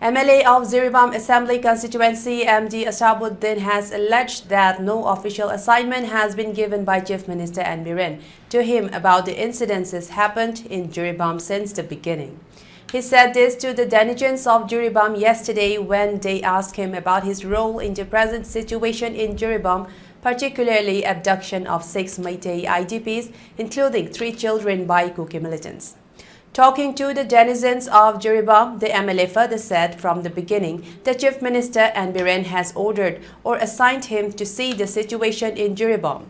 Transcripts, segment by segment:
MLA of Jiribam Assembly Constituency MD Asabuddin has alleged that no official assignment has been given by Chief Minister N. Biren to him about the incidences happened in Jiribam since the beginning. He said this to the denizens of Jiribam yesterday when they asked him about his role in the present situation in Jiribam, particularly abduction of 6 Meitei IDPs, including 3 children by Kuki militants. Talking to the denizens of Jiribam, the MLA further said from the beginning the Chief Minister N. Biren has ordered or assigned him to see the situation in Jiribam.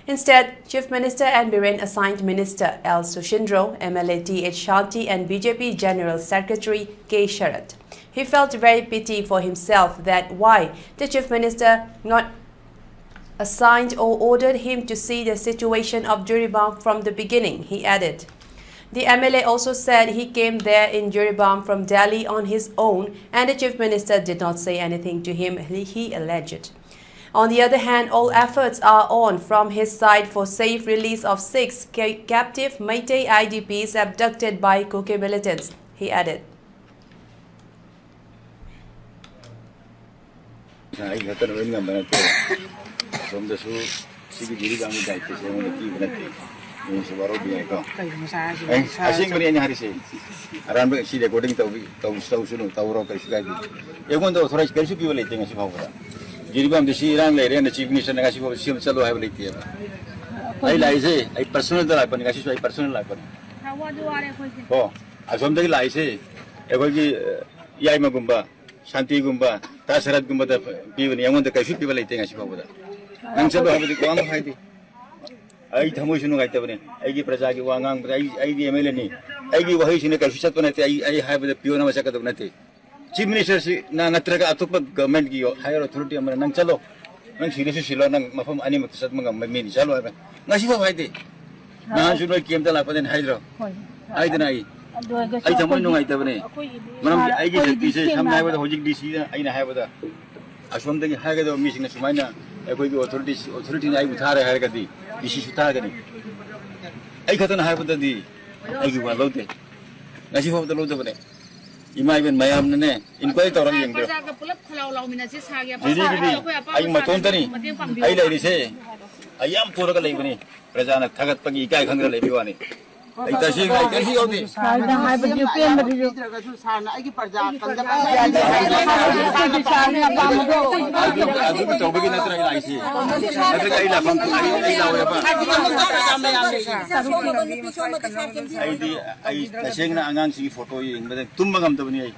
Instead, Chief Minister N. Biren assigned Minister L. Sushindro, MLA T.H. Shanti and BJP General Secretary K. Sharat. He felt very pity for himself that why the Chief Minister not assigned or ordered him to see the situation of Jiribam from the beginning, he added. The MLA also said he came there in Jiribam from Delhi on his own and the Chief Minister did not say anything to him, he alleged. On the other hand, all efforts are on from his side for safe release of 6 captive Meitei IDPs abducted by Kuki militants, he added. Asing beri ini hari sih. Aran beri si recording tahu sunu tahu orang kerja lagi. Egon tu thora kerja sih boleh tengah sih kau pura. Jadi bam desi orang leh, anda chief minister ngasih kau siam selalu hai boleh tiap. Ai lai sih, ai personal tu lah, pun ngasih ai personal lah pun. Oh, asam tu lai sih. Egon ki yai magumba, Shanti gumba, tasarat gumba tu piwani. Egon tu kerja sih boleh tengah sih kau pura. Nang selalu hai boleh kau am hai di. Ai thamu sunu gai tabne ai gi praja gi wangang ai gi MLA ni ai gi wahi sine kai sisat banate ai hai bada piona ma sakat banate chief minister si na natraga atup government gi higher authority amana nang chalo nang sire silo nang mafam ani mat sat mangam mi chalo ai ngasi ba hai de na sunu kiem ta la paden haidro ai dina ai thamu nu gai tabne manam ai gi sakti se samnai bada hojik dc ai na hai bada aswam dagi hai ga do mi sing na sumaina ai koi gi authority ai uthare hai ga di isi suta gani ai khatana hai bada di ai gi wa lote ngasi ho bada lote bane imai ben mayam ne inquiry tawrang yeng de jadi gini ai maton tani ai lai ri se ayam pura ka lai bani prajana thagat pagi kai khangra lai biwani ai tasi ai kasi yodi hai baju pen baju ka su sana ai gi parja kan da adu to bagi natra ai si natra ai la bang ai la wa ba ai di ai taseng na angang si photo yeng bada tum bangam to bani ai